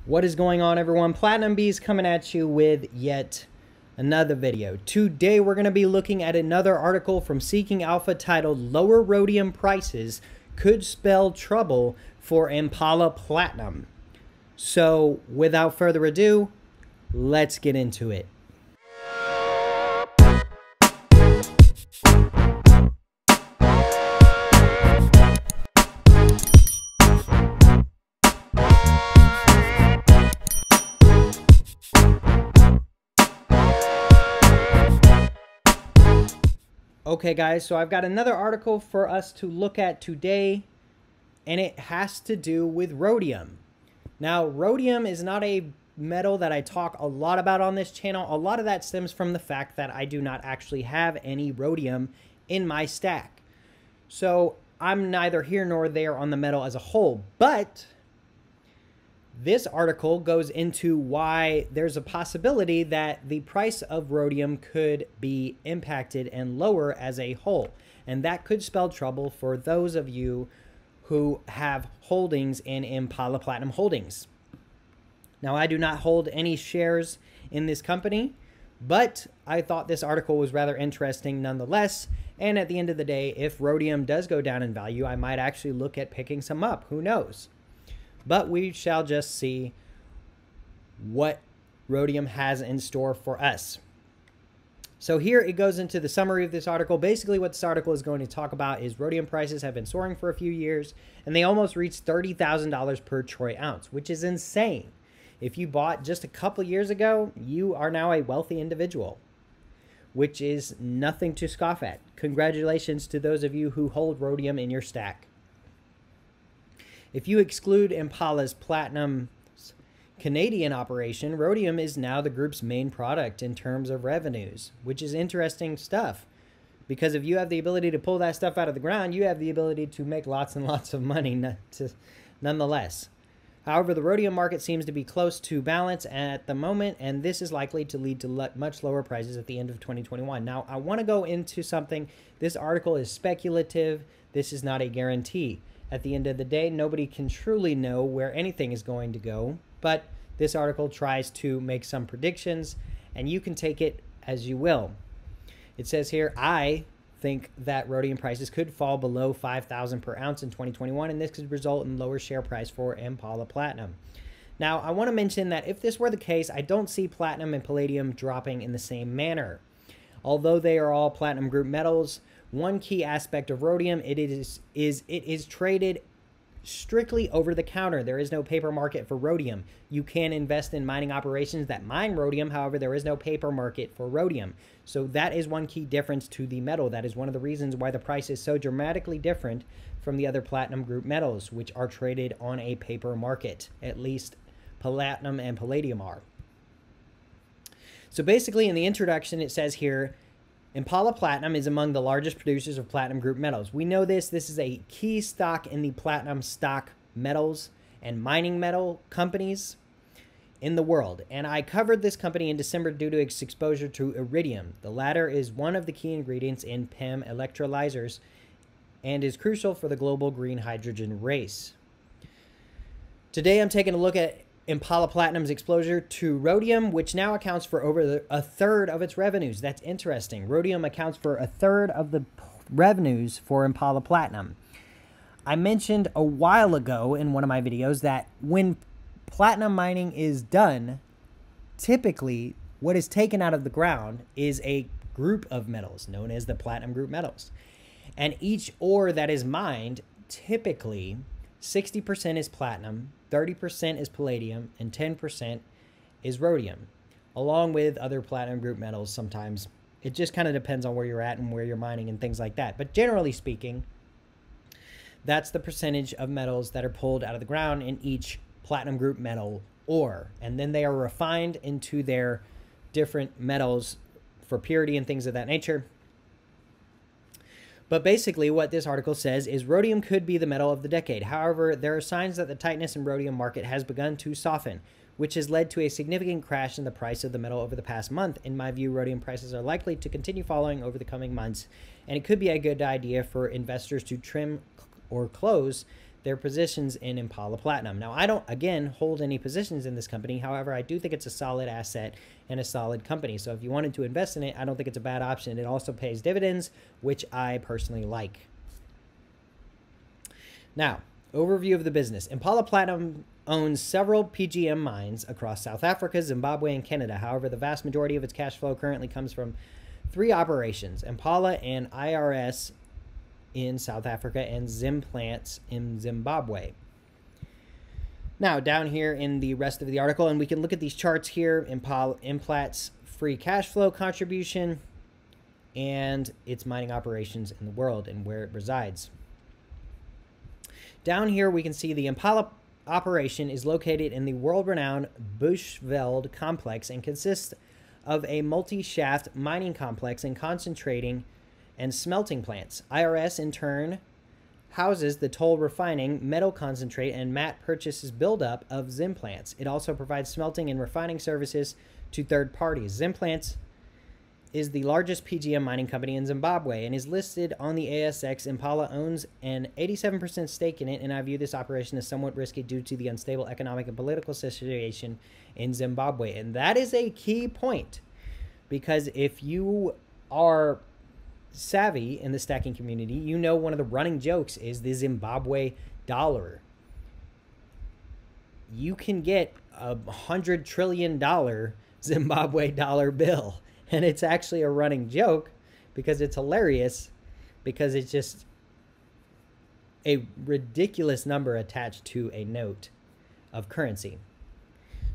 What is going on, everyone? Platinum Bees coming at you with yet another video. Today we're going to be looking at another article from Seeking Alpha titled "Lower Rhodium Prices Could Spell Trouble for Impala Platinum." So without further ado, let's get into it. Okay guys, so I've got another article for us to look at today, and it has to do with rhodium. Now, rhodium is not a metal that I talk a lot about on this channel. A lot of that stems from the fact that I do not actually have any rhodium in my stack. So I'm neither here nor there on the metal as a whole, but this article goes into why there's a possibility that the price of rhodium could be impacted and lower as a whole. And that could spell trouble for those of you who have holdings in Impala Platinum Holdings. Now, I do not hold any shares in this company, but I thought this article was rather interesting nonetheless. And at the end of the day, if rhodium does go down in value, I might actually look at picking some up. Who knows? But we shall just see what rhodium has in store for us. So here it goes into the summary of this article. Basically what this article is going to talk about is rhodium prices have been soaring for a few years, and they almost reached $30,000 per troy ounce, which is insane. If you bought just a couple years ago, you are now a wealthy individual, which is nothing to scoff at. Congratulations to those of you who hold rhodium in your stack. If you exclude Impala's Platinum's Canadian operation, rhodium is now the group's main product in terms of revenues, which is interesting stuff. Because if you have the ability to pull that stuff out of the ground, you have the ability to make lots and lots of money nonetheless. However, the rhodium market seems to be close to balance at the moment, and this is likely to lead to much lower prices at the end of 2021. Now, I want to go into something. This article is speculative. This is not a guarantee. At the end of the day, nobody can truly know where anything is going to go, but this article tries to make some predictions, and you can take it as you will. It says here, I think that rhodium prices could fall below $5,000 per ounce in 2021, and this could result in lower share price for Impala Platinum. Now, I want to mention that if this were the case, I don't see platinum and palladium dropping in the same manner. Although they are all platinum group metals, one key aspect of rhodium it is traded strictly over the counter. There is no paper market for rhodium. You can invest in mining operations that mine rhodium. However, there is no paper market for rhodium. So that is one key difference to the metal. That is one of the reasons why the price is so dramatically different from the other platinum group metals, which are traded on a paper market. At least platinum and palladium are. So basically in the introduction, it says here, Impala Platinum is among the largest producers of platinum group metals. We know this. This is a key stock in the platinum stock metals and mining metal companies in the world. And I covered this company in December due to its exposure to iridium. The latter is one of the key ingredients in PEM electrolyzers and is crucial for the global green hydrogen race. Today I'm taking a look at Impala Platinum's exposure to rhodium, which now accounts for over a third of its revenues. That's interesting. Rhodium accounts for a third of the revenues for Impala Platinum. I mentioned a while ago in one of my videos that when platinum mining is done, typically what is taken out of the ground is a group of metals known as the platinum group metals. And each ore that is mined, typically 60% is platinum, 30% is palladium, and 10% is rhodium, along with other platinum group metals sometimes. It just kind of depends on where you're at and where you're mining and things like that. But generally speaking, that's the percentage of metals that are pulled out of the ground in each platinum group metal ore. And then they are refined into their different metals for purity and things of that nature. But basically what this article says is rhodium could be the metal of the decade. However, there are signs that the tightness in rhodium market has begun to soften, which has led to a significant crash in the price of the metal over the past month. In my view, rhodium prices are likely to continue falling over the coming months, and it could be a good idea for investors to trim or close their positions in Impala Platinum. Now, I don't, again, hold any positions in this company. However, I do think it's a solid asset and a solid company. So if you wanted to invest in it, I don't think it's a bad option. It also pays dividends, which I personally like. Now, overview of the business. Impala Platinum owns several PGM mines across South Africa, Zimbabwe, and Canada. However, the vast majority of its cash flow currently comes from 3 operations: Impala and IRS in South Africa and Zimplants in Zimbabwe. Now, down here in the rest of the article, and we can look at these charts here, Implat's free cash flow contribution and its mining operations in the world and where it resides. Down here, we can see the Impala operation is located in the world-renowned Bushveld complex and consists of a multi-shaft mining complex and concentrating and smelting plants. IRS, in turn, houses the toll refining, metal concentrate, and matte purchases buildup of Zimplants. It also provides smelting and refining services to third parties. Zimplants is the largest PGM mining company in Zimbabwe and is listed on the ASX. Impala owns an 87% stake in it, and I view this operation as somewhat risky due to the unstable economic and political situation in Zimbabwe. And that is a key point, because if you are savvy in the stacking community, you know one of the running jokes is the Zimbabwe dollar. You can get a $100 trillion Zimbabwe dollar bill, and it's actually a running joke because it's hilarious, because it's just a ridiculous number attached to a note of currency.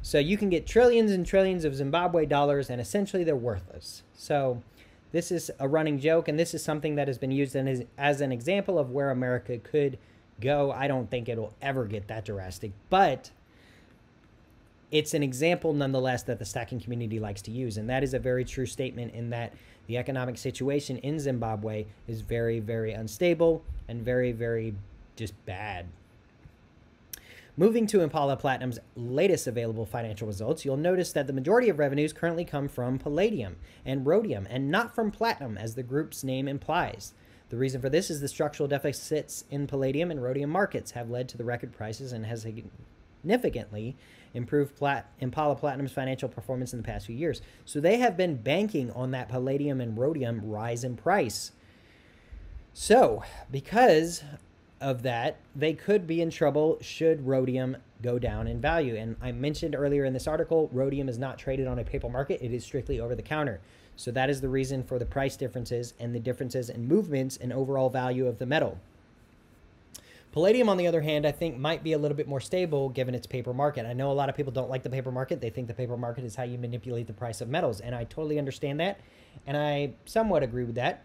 So you can get trillions and trillions of Zimbabwe dollars, and essentially they're worthless. So this is a running joke, and this is something that has been used as an example of where America could go. I don't think it'll ever get that drastic, but it's an example nonetheless that the stacking community likes to use. And that is a very true statement, in that the economic situation in Zimbabwe is very, very unstable and very, very just bad. Moving to Impala Platinum's latest available financial results, you'll notice that the majority of revenues currently come from Palladium and Rhodium, and not from Platinum, as the group's name implies. The reason for this is the structural deficits in Palladium and Rhodium markets have led to the record prices and has significantly improved Impala Platinum's financial performance in the past few years. So they have been banking on that Palladium and Rhodium rise in price. So, because of that, they could be in trouble should Rhodium go down in value. And I mentioned earlier in this article, Rhodium is not traded on a paper market. It is strictly over the counter. So that is the reason for the price differences and the differences in movements and overall value of the metal. Palladium, on the other hand, I think might be a little bit more stable given its paper market. I know a lot of people don't like the paper market. They think the paper market is how you manipulate the price of metals, and I totally understand that, and I somewhat agree with that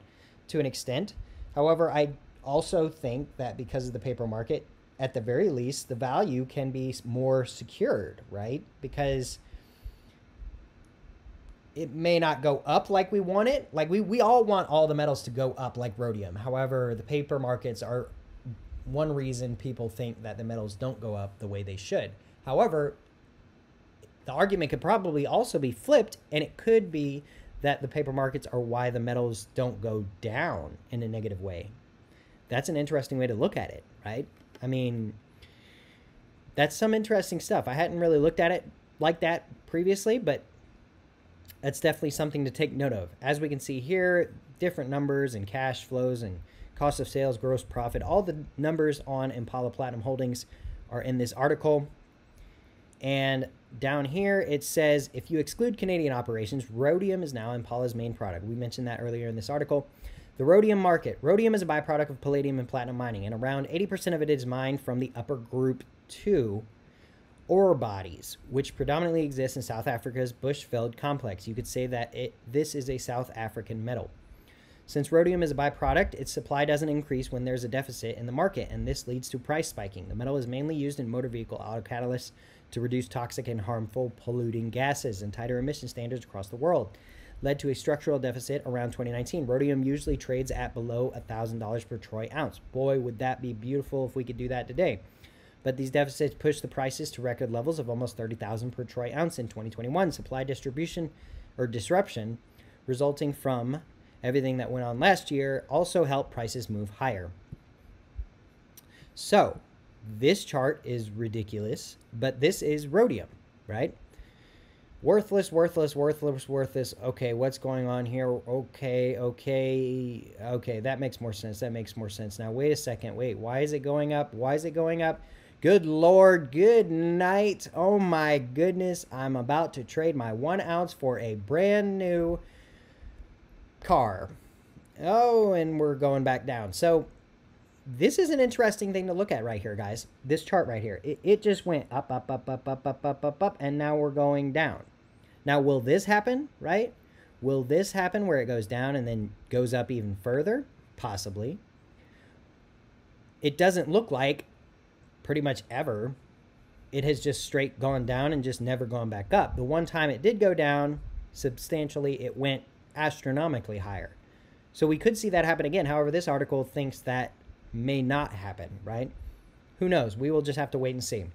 to an extent. However, I also think that because of the paper market, at the very least, the value can be more secured, right? Because it may not go up like we want it. Like we all want all the metals to go up like rhodium. However, the paper markets are one reason people think that the metals don't go up the way they should. However, the argument could probably also be flipped, and it could be that the paper markets are why the metals don't go down in a negative way. That's an interesting way to look at it, right? I mean, that's some interesting stuff. I hadn't really looked at it like that previously, but that's definitely something to take note of. As we can see here, different numbers and cash flows and cost of sales, gross profit, all the numbers on Impala Platinum Holdings are in this article. And down here, it says, if you exclude Canadian operations, rhodium is now Impala's main product. We mentioned that earlier in this article. The rhodium market. Rhodium is a byproduct of palladium and platinum mining, and around 80% of it is mined from the upper group 2 ore bodies, which predominantly exist in South Africa's Bushveld complex. You could say that this is a South African metal. Since rhodium is a byproduct, its supply doesn't increase when there's a deficit in the market, and this leads to price spiking. The metal is mainly used in motor vehicle autocatalysts to reduce toxic and harmful polluting gases, and tighter emission standards across the world led to a structural deficit around 2019. Rhodium usually trades at below $1,000 per troy ounce. Boy, would that be beautiful if we could do that today. But these deficits pushed the prices to record levels of almost $30,000 per troy ounce in 2021. Supply distribution or disruption resulting from everything that went on last year also helped prices move higher. So, This chart is ridiculous, but this is rhodium, right? Worthless, worthless, worthless, worthless. Okay, what's going on here? Okay, that makes more sense. That makes more sense. Now, wait a second. Wait, why is it going up? Why is it going up? Good Lord, good night. Oh my goodness, I'm about to trade my 1 ounce for a brand new car. Oh, and we're going back down. So this is an interesting thing to look at right here, guys. This chart right here. It just went up, up, up, up, up, up, up, up, up, and now we're going down. Now, will this happen, right? Will this happen where it goes down and then goes up even further? Possibly. It doesn't look like pretty much ever it has just straight gone down and just never gone back up. The one time it did go down substantially, it went astronomically higher. So we could see that happen again. However, this article thinks that may not happen, right? Who knows? We will just have to wait and see.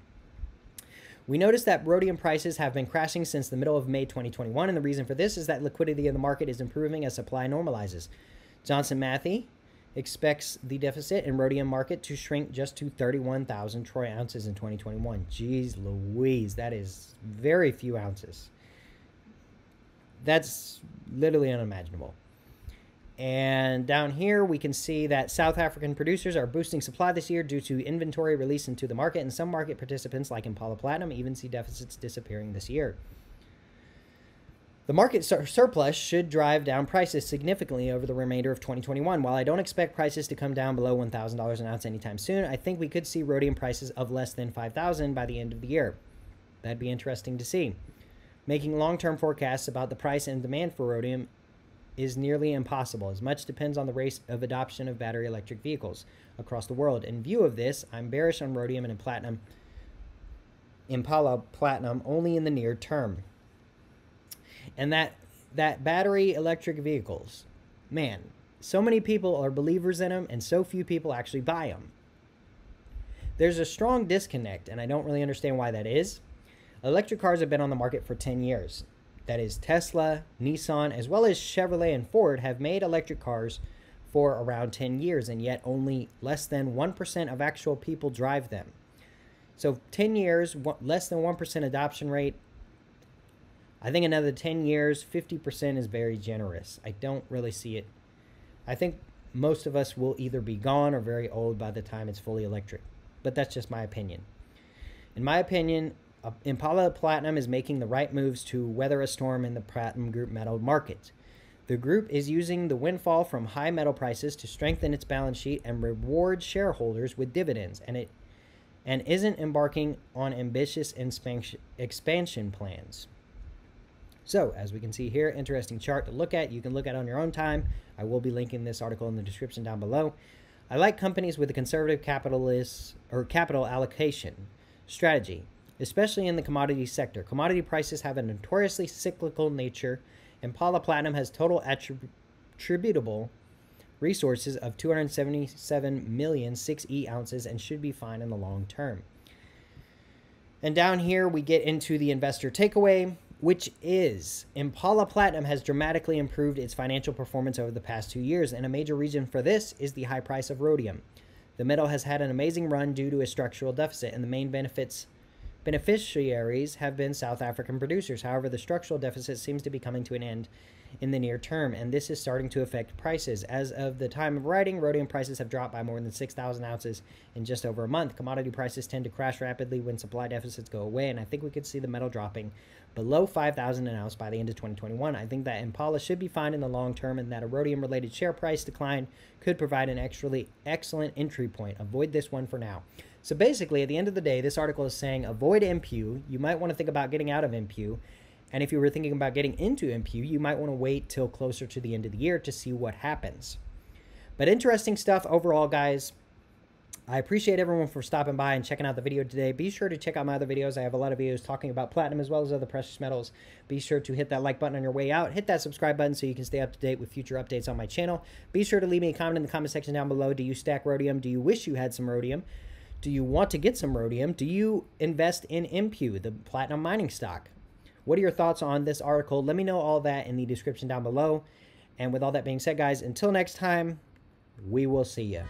We noticed that rhodium prices have been crashing since the middle of May 2021, and the reason for this is that liquidity in the market is improving as supply normalizes. Johnson Matthey expects the deficit in rhodium market to shrink just to 31,000 troy ounces in 2021. Jeez Louise, that is very few ounces. That's literally unimaginable. And down here, we can see that South African producers are boosting supply this year due to inventory release into the market, and some market participants, like Impala Platinum, even see deficits disappearing this year. The market surplus should drive down prices significantly over the remainder of 2021. While I don't expect prices to come down below $1,000 an ounce anytime soon, I think we could see rhodium prices of less than $5,000 by the end of the year. That'd be interesting to see. Making long-term forecasts about the price and demand for rhodium is nearly impossible, as much depends on the rate of adoption of battery electric vehicles across the world. In view of this, I'm bearish on rhodium and platinum, Impala Platinum, only in the near term. And that battery electric vehicles, man, so many people are believers in them and so few people actually buy them. There's a strong disconnect, and I don't really understand why that is. Electric cars have been on the market for 10 years. That is, Tesla, Nissan, as well as Chevrolet and Ford have made electric cars for around 10 years, and yet only less than 1% of actual people drive them. So 10 years, less than 1% adoption rate. I think another 10 years, 50% is very generous. I don't really see it. I think most of us will either be gone or very old by the time it's fully electric. But that's just my opinion. In my opinion, Impala Platinum is making the right moves to weather a storm in the platinum group metal market. The group is using the windfall from high metal prices to strengthen its balance sheet and reward shareholders with dividends, and isn't embarking on ambitious expansion plans. So, as we can see here, interesting chart to look at. You can look at it on your own time. I will be linking this article in the description down below. I like companies with a conservative capital allocation strategy, especially in the commodity sector. Commodity prices have a notoriously cyclical nature. Impala Platinum has total attributable resources of 277 million 6E ounces and should be fine in the long term. And down here we get into the investor takeaway, which is Impala Platinum has dramatically improved its financial performance over the past 2 years, and a major reason for this is the high price of rhodium. The metal has had an amazing run due to a structural deficit, and the main beneficiaries have been South African producers. However, the structural deficit seems to be coming to an end in the near term, and this is starting to affect prices. As of the time of writing, rhodium prices have dropped by more than 6,000 ounces in just over a month. Commodity prices tend to crash rapidly when supply deficits go away, and I think we could see the metal dropping below 5,000 an ounce by the end of 2021. I think that Impala should be fine in the long term, and that a rhodium-related share price decline could provide an actually excellent entry point. Avoid this one for now. So basically, at the end of the day, this article is saying avoid Impuy. You might want to think about getting out of Impuy. And if you were thinking about getting into Impuy, you might want to wait till closer to the end of the year to see what happens. But interesting stuff overall, guys. I appreciate everyone for stopping by and checking out the video today. Be sure to check out my other videos. I have a lot of videos talking about platinum as well as other precious metals. Be sure to hit that like button on your way out. Hit that subscribe button so you can stay up to date with future updates on my channel. Be sure to leave me a comment in the comment section down below. Do you stack rhodium? Do you wish you had some rhodium? Do you want to get some rhodium? Do you invest in Impuy, the platinum mining stock? What are your thoughts on this article? Let me know all that in the description down below. And with all that being said, guys, until next time, we will see you.